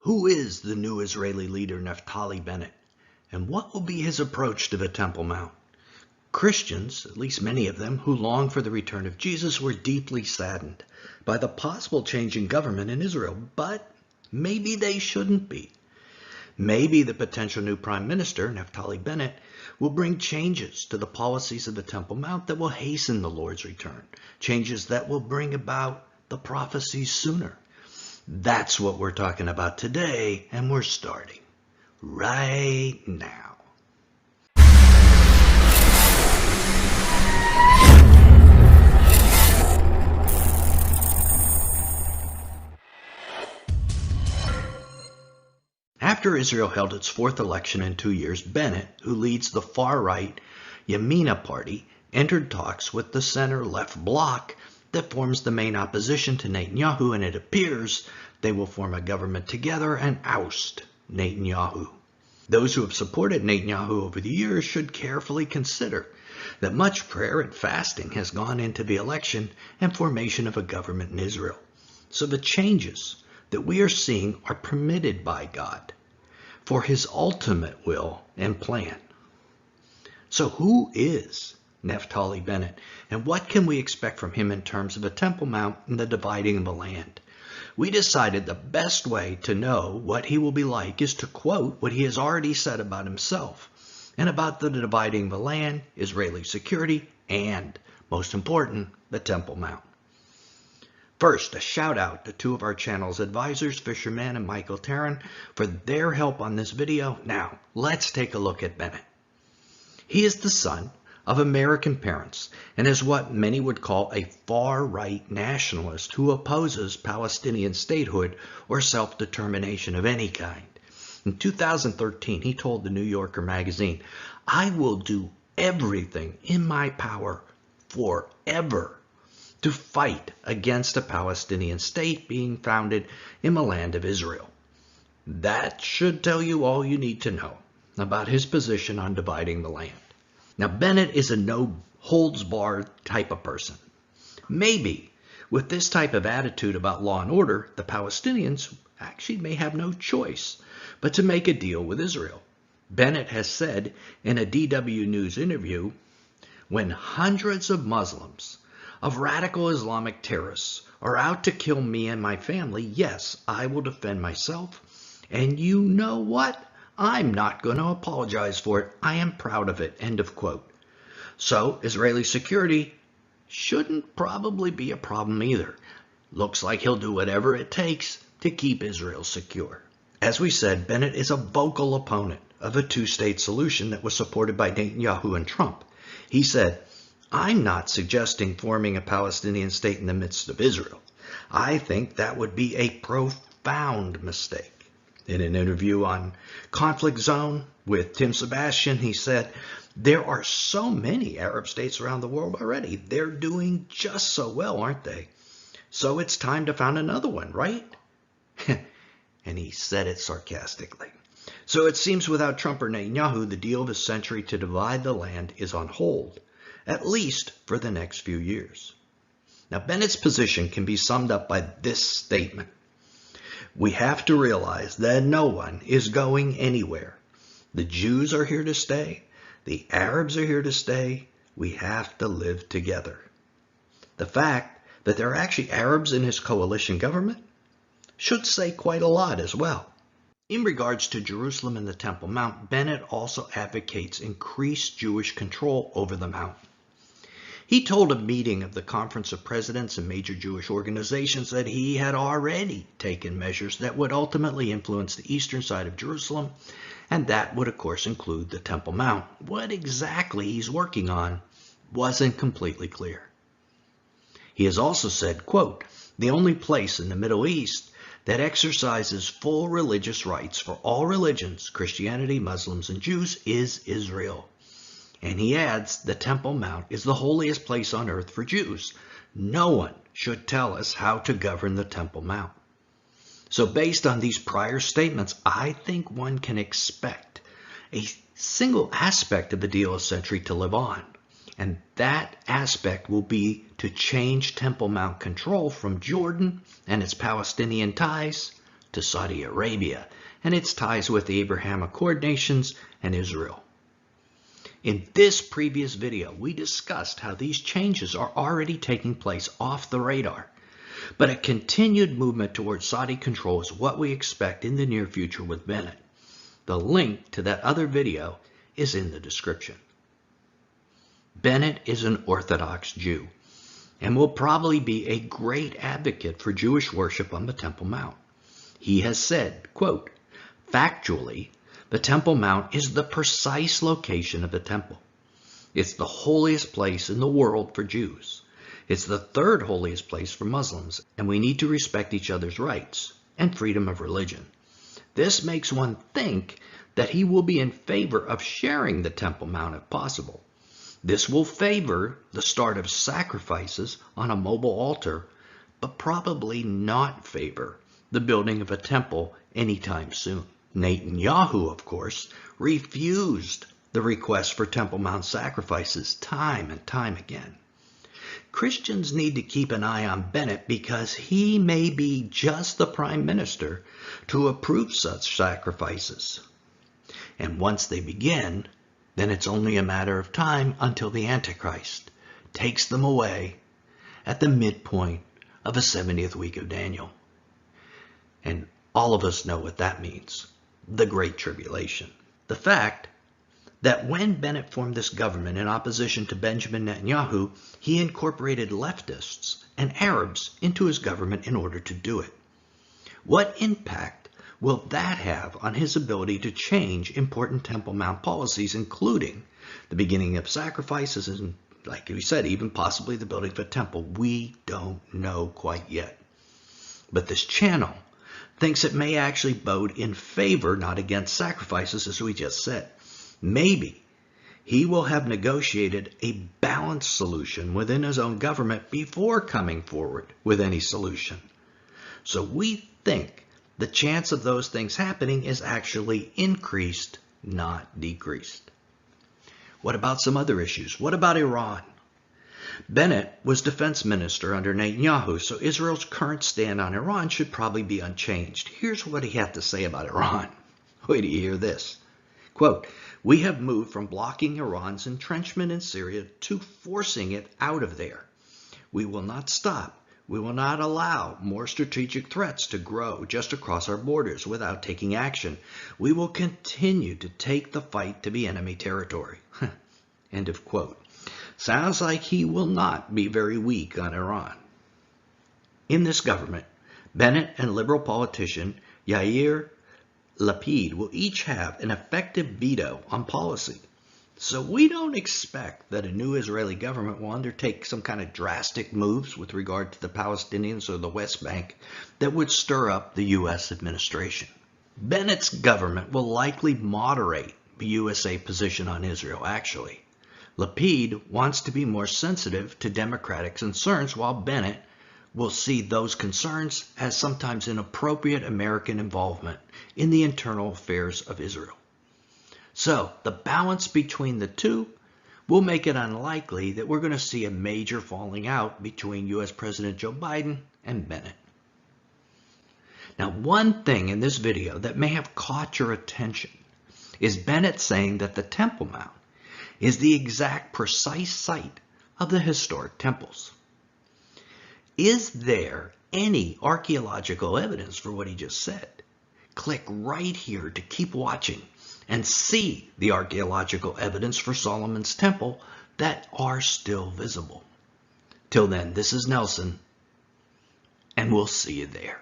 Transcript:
Who is the new Israeli leader Naftali Bennett? And what will be his approach to the Temple Mount? Christians, at least many of them, who long for the return of Jesus were deeply saddened by the possible change in government in Israel, but maybe they shouldn't be. Maybe the potential new Prime Minister, Naftali Bennett, will bring changes to the policies of the Temple Mount that will hasten the Lord's return, changes that will bring about the prophecies sooner. That's what we're talking about today, and we're starting right now. After Israel held its fourth election in 2 years, Bennett, who leads the far-right Yamina party, entered talks with the center-left bloc that forms the main opposition to Netanyahu, and it appears they will form a government together and oust Netanyahu. Those who have supported Netanyahu over the years should carefully consider that much prayer and fasting has gone into the election and formation of a government in Israel. So the changes that we are seeing are permitted by God for his ultimate will and plan. So who is Naftali Bennett, and what can we expect from him in terms of the Temple Mount and the dividing of the land? We decided the best way to know what he will be like is to quote what he has already said about himself and about the dividing of the land, Israeli security, and, most important, the Temple Mount. First, a shout out to two of our channel's advisors, Fisherman and Michael Tarrant, for their help on this video. Now, let's take a look at Bennett. He is the son of American parents and is what many would call a far-right nationalist who opposes Palestinian statehood or self-determination of any kind. In 2013, he told the New Yorker magazine, "I will do everything in my power forever to fight against a Palestinian state being founded in the land of Israel." That should tell you all you need to know about his position on dividing the land. Now, Bennett is a no-holds-barred type of person. Maybe with this type of attitude about law and order, the Palestinians actually may have no choice but to make a deal with Israel. Bennett has said in a DW News interview, "When hundreds of Muslims, of radical Islamic terrorists, are out to kill me and my family, yes, I will defend myself. And you know what? I'm not going to apologize for it. I am proud of it." End of quote. So Israeli security shouldn't probably be a problem either. Looks like he'll do whatever it takes to keep Israel secure. As we said, Bennett is a vocal opponent of a two-state solution that was supported by Netanyahu and Trump. He said, "I'm not suggesting forming a Palestinian state in the midst of Israel. I think that would be a profound mistake." In an interview on Conflict Zone with Tim Sebastian, he said, "There are so many Arab states around the world already. They're doing just so well, aren't they? So it's time to found another one, right?" And he said it sarcastically. So it seems without Trump or Netanyahu, the deal of the century to divide the land is on hold, at least for the next few years. Now, Bennett's position can be summed up by this statement: "We have to realize that no one is going anywhere. The Jews are here to stay. The Arabs are here to stay. We have to live together." The fact that there are actually Arabs in his coalition government should say quite a lot as well. In regards to Jerusalem and the Temple Mount, Bennett also advocates increased Jewish control over the Mount. He told a meeting of the Conference of Presidents and major Jewish organizations that he had already taken measures that would ultimately influence the eastern side of Jerusalem, and that would of course include the Temple Mount. What exactly he's working on wasn't completely clear. He has also said, quote, "The only place in the Middle East that exercises full religious rights for all religions, Christianity, Muslims, and Jews, is Israel." And he adds, "The Temple Mount is the holiest place on earth for Jews. No one should tell us how to govern the Temple Mount." So based on these prior statements, I think one can expect a single aspect of the deal of century to live on. And that aspect will be to change Temple Mount control from Jordan and its Palestinian ties to Saudi Arabia and its ties with the Abraham Accord nations and Israel. In this previous video, we discussed how these changes are already taking place off the radar, but a continued movement towards Saudi control is what we expect in the near future with Bennett. The link to that other video is in the description. Bennett is an Orthodox Jew and will probably be a great advocate for Jewish worship on the Temple Mount. He has said, quote, "Factually, the Temple Mount is the precise location of the temple. It's the holiest place in the world for Jews. It's the third holiest place for Muslims, and we need to respect each other's rights and freedom of religion. This makes one think that he will be in favor of sharing the Temple Mount if possible. This will favor the start of sacrifices on a mobile altar, but probably not favor the building of a temple anytime soon." Netanyahu, of course, refused the request for Temple Mount sacrifices time and time again. Christians need to keep an eye on Bennett because he may be just the prime minister to approve such sacrifices. And once they begin, then it's only a matter of time until the Antichrist takes them away at the midpoint of the 70th week of Daniel. And all of us know what that means, the Great Tribulation. The fact that when Bennett formed this government in opposition to Benjamin Netanyahu, he incorporated leftists and Arabs into his government in order to do it. What impact will that have on his ability to change important Temple Mount policies, including the beginning of sacrifices and, like we said, even possibly the building of a temple? We don't know quite yet. But this channel thinks it may actually bode in favor, not against sacrifices, as we just said. Maybe he will have negotiated a balanced solution within his own government before coming forward with any solution. So we think the chance of those things happening is actually increased, not decreased. What about some other issues? What about Iran? Bennett was defense minister under Netanyahu, so Israel's current stand on Iran should probably be unchanged. Here's what he had to say about Iran. Wait till you hear this. Quote, "We have moved from blocking Iran's entrenchment in Syria to forcing it out of there. We will not stop. We will not allow more strategic threats to grow just across our borders without taking action. We will continue to take the fight to be enemy territory." End of quote. Sounds like he will not be very weak on Iran. In this government, Bennett and liberal politician Yair Lapid will each have an effective veto on policy. So we don't expect that a new Israeli government will undertake some kind of drastic moves with regard to the Palestinians or the West Bank that would stir up the U.S. administration. Bennett's government will likely moderate the USA position on Israel, actually. Lapid wants to be more sensitive to democratic concerns, while Bennett will see those concerns as sometimes inappropriate American involvement in the internal affairs of Israel. So the balance between the two will make it unlikely that we're going to see a major falling out between U.S. President Joe Biden and Bennett. Now, one thing in this video that may have caught your attention is Bennett saying that the Temple Mount is the exact precise site of the historic temples. Is there any archaeological evidence for what he just said? Click right here to keep watching and see the archaeological evidence for Solomon's temple that are still visible. Till then, this is Nelson, and we'll see you there.